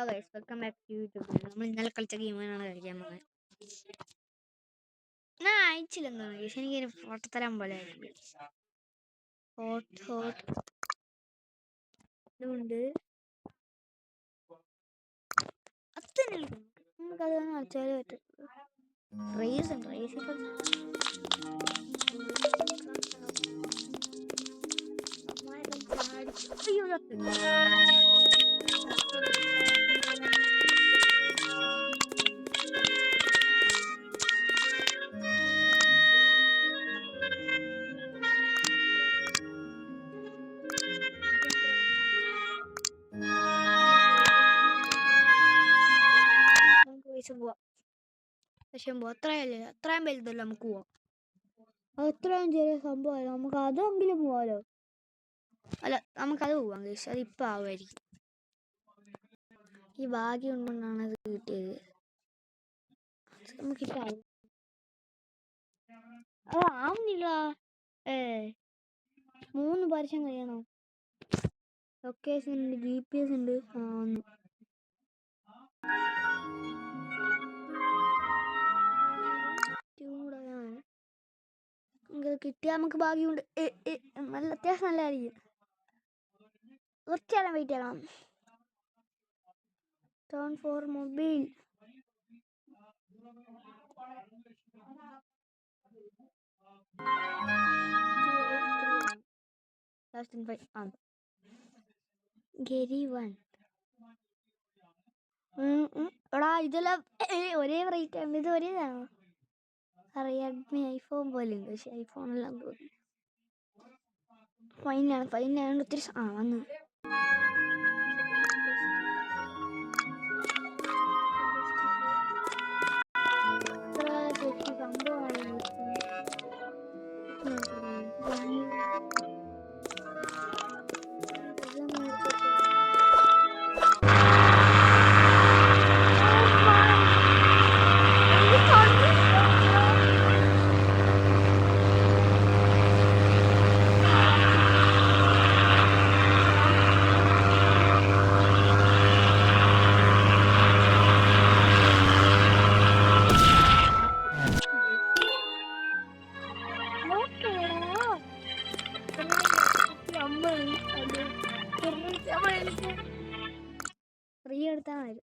Welcome back to YouTube. നമ്മൾ ഇന്നലെ കളിച്ച ഗെയിമാണ് കളിക്കാൻ പോകുന്നത്. ഞാൻ അയച്ചില്ലെന്നാണ് പക്ഷെ എനിക്കൊരു ഫോട്ടോ തരാൻ പോലെ ഇതുകൊണ്ട് നമുക്കത് കളിച്ചാലേ പറ്റും. റേസ് ഉണ്ട്, റേസ് പോവാം. പക്ഷെ അത്രയും വലുതല്ല, നമുക്ക് പോവാം. അത്രയും ചെറിയ സംഭവമല്ല, നമുക്ക് അതെങ്കിലും പോവാലോ. അല്ല, നമുക്കത് പോവാം കേസ്. അതിപ്പോൾ ആവുമായിരിക്കും. ഈ ഭാഗ്യം ഉണ്ടെന്നാണ് അത് കിട്ടിയത്. നമുക്കിപ്പോൾ ആവുന്നില്ല. 3 വർഷം കഴിയണം. ലൊക്കേഷൻ ഉണ്ട്, GPS ഉണ്ട്. കിട്ടിയാൽ നമുക്ക് ഭാഗ്യമുണ്ട്. നല്ല അത്യാവശ്യം നല്ലതായിരിക്കും. കുറച്ചേരം വെയിറ്റ് ചെയ്യണം. Turn for mobile. എടാ ഇതെല്ലാം ഒരേ റേറ്റ് ആണ്. ഇത് ഒരേതാണോ? റിയൽമി ഐഫോൺ പോലെ ഉണ്ട്, പക്ഷെ ഐഫോണെല്ലാം ഫൈനാണ് ഒത്തിരി വന്ന്. ഫ്രീ എടുത്താൽ മതി.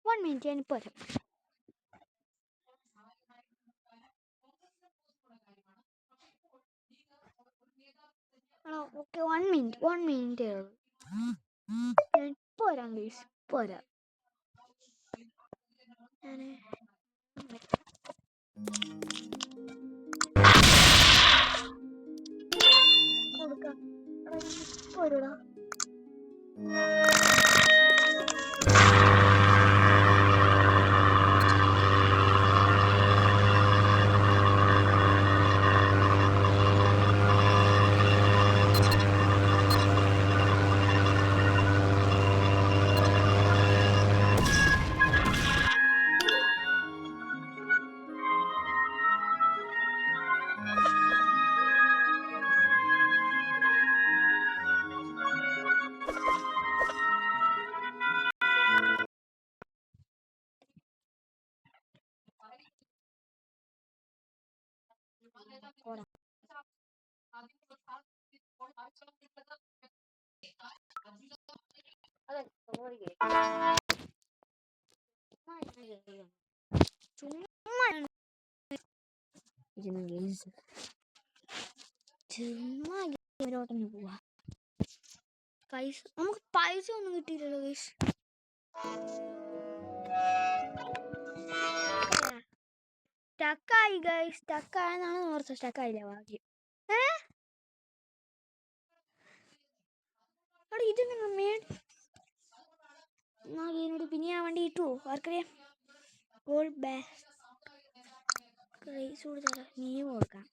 1 minute ഞാൻ പോരാ. ഓക്കെ 1 മിനിറ്റ് ഞാൻ പോരാം ഗൈസ്, പോരാ. കൊടുക്കാം പോരൂടാ. ചുമ്മാ ഇവരോട്ടൊന്ന് പോവാ. പൈസ നമുക്ക് പൈസ ഒന്നും കിട്ടിയില്ലല്ലോ ഗൈസ്. സ്റ്റക്കായി ഗൈസ്, സ്റ്റക്കായെന്നാണ് ഓർത്തത്. സ്റ്റക്കായില്ല ഭാഗ്യം. അവിടെ ഇതെങ്ങനെ എന്നോട് പിന്നെ ഞാൻ വണ്ടി ഇട്ടു. ആർക്കറിയാം ഗോൾഡ് ബാസ് റേസ് കൊടുത്താലോ, നീ കൊടുക്കാം.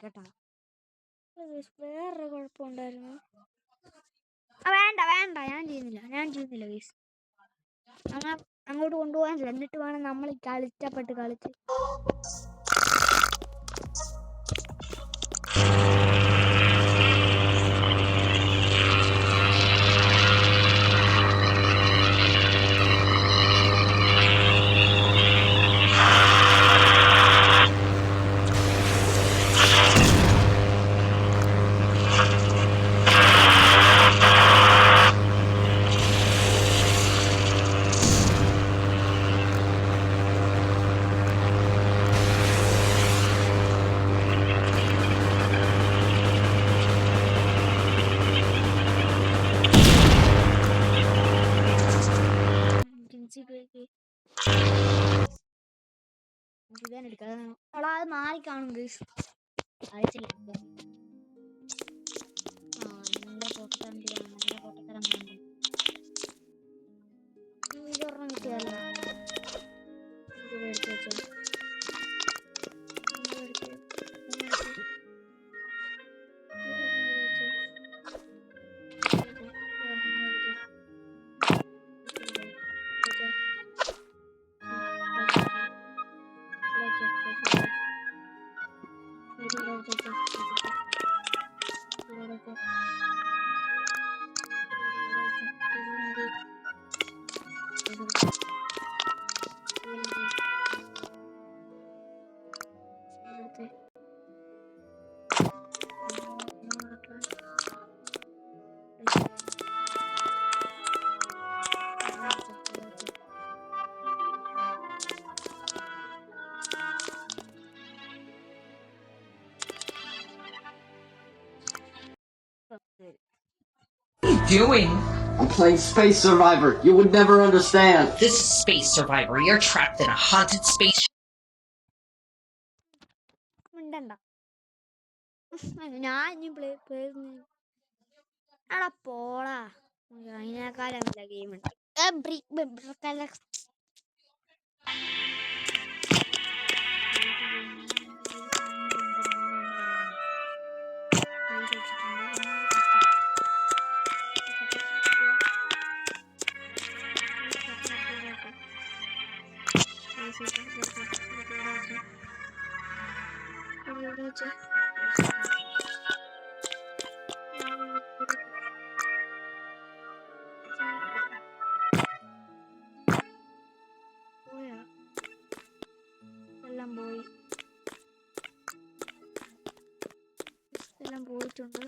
കേട്ടോ. വേറൊരു കുഴപ്പമുണ്ടായിരുന്നു. വേണ്ട ഞാൻ ചെയ്യുന്നില്ല ഗൈസ്. അങ്ങോട്ട് കൊണ്ടുപോകാനില്ല. എന്നിട്ട് വേണം നമ്മൾ കളിച്ച് അത് മാറി കാണും guys. അയച്ചില്ല doing? I'm playing Space Survivor. You would never understand. This is Space Survivor. You're trapped in a haunted space. ഞാൻ ഇനി എടാ പോടാ. അതിനേക്കാളും നല്ല ഗെയിം ഉണ്ട്. എല്ലാം പോയിട്ടുണ്ട്.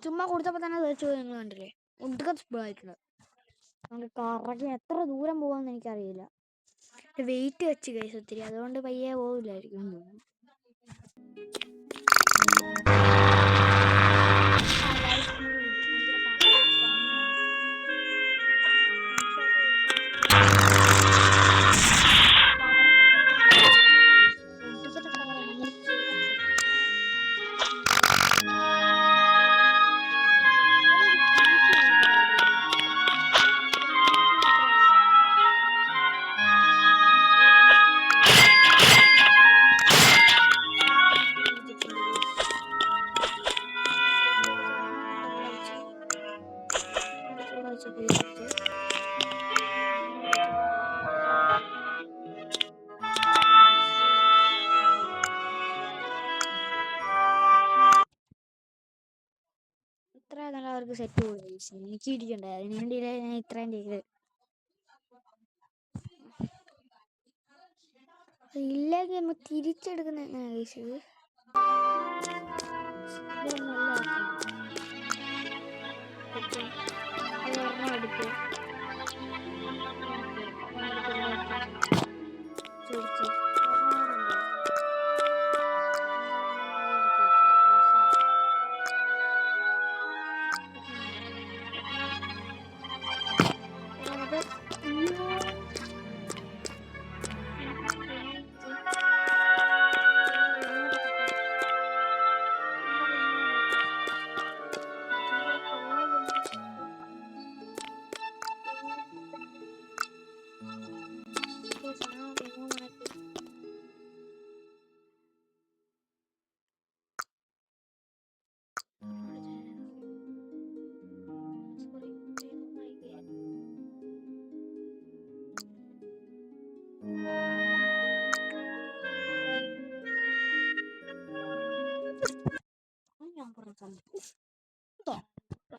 ചുമ്മാ കൊടുത്തപ്പോ തന്നെ തെറിച്ചു പോയി. നിങ്ങൾ കണ്ടില്ലേ? ഒടുക്കം സ്പീഡായിട്ടുണ്ട്. നമുക്ക് കറങ്ങി എത്ര ദൂരം പോകാമെന്ന് എനിക്കറിയില്ല. വെയിറ്റ് വെച്ച് കഴിച്ചു ഒത്തിരി, അതുകൊണ്ട് പയ്യെ പോകില്ലായിരിക്കും. ഇത്ര നല്ല അവർക്ക് സെറ്റ് പോയി. എനിക്ക് ഇടിക്കണ്ടേ, അതിന് വേണ്ടിയില്ലേ ഞാൻ ഇത്രയും ചെയ്ത്. ഇല്ലെങ്കിൽ നമ്മൾ തിരിച്ചെടുക്കുന്ന കഴിച്ചത്. എടുത്ത്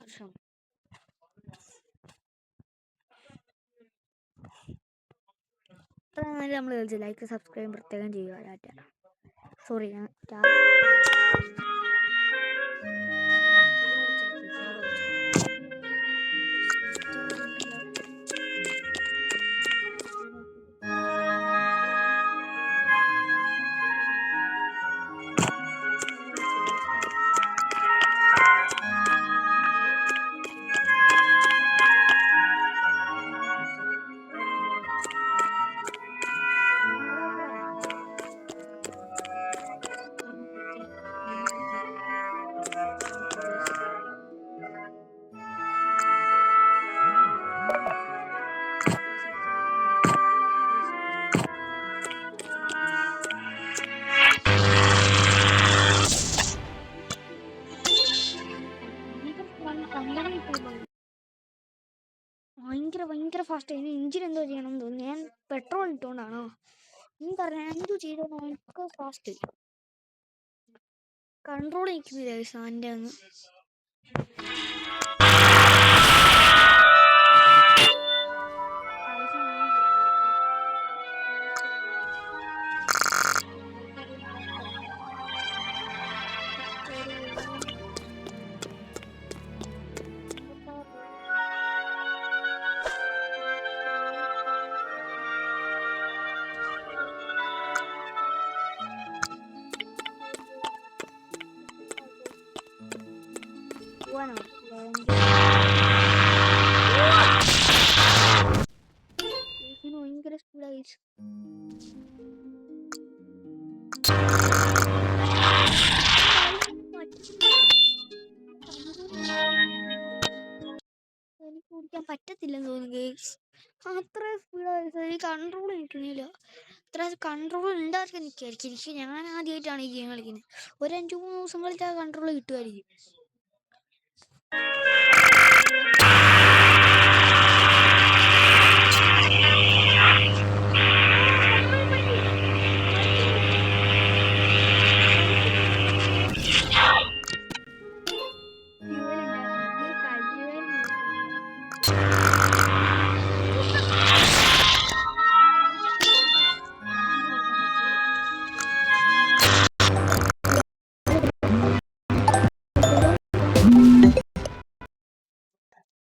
വർഷം. ഇത്ര നേരം നമ്മൾ കളിച്ചു. ലൈക്ക് സബ്സ്ക്രൈബ് പ്രത്യേകം ചെയ്യുക. സോറി ഞാൻ ഭയങ്കര ഫാസ്റ്റ്. അതിന് എഞ്ചിൻ എന്തോ ചെയ്യണം എന്ന് തോന്നുന്നു. ഞാൻ പെട്രോൾ ഇട്ടുകൊണ്ടാണോ എനിക്കറിയാം. എന്തോ ചെയ്തോ ഭയങ്കര ഫാസ്റ്റ്. കൺട്രോൾ നിൽക്കുന്നില്ല സാറിൻ്റെ ഒന്ന്. ഭയങ്കര സ്പീഡായി. എനിക്ക് ഓടിക്കാൻ പറ്റത്തില്ലെന്ന് തോന്നുന്നു ഗൈസ്. അത്ര സ്പീഡായി. കൺട്രോൾ നിൽക്കുന്നില്ല. അത്ര കൺട്രോൾ ഉണ്ടാക്കി നിൽക്കുമായിരിക്കും. ഞാൻ ആദ്യമായിട്ടാണ് ഈ ഗെയിം കളിക്കുന്നത്. ഒരു 5-3 ദിവസം കളിച്ചാൽ കൺട്രോൾ കിട്ടുമായിരിക്കും. ഫ്യൂവൽ ഉണ്ടായിരുന്നു.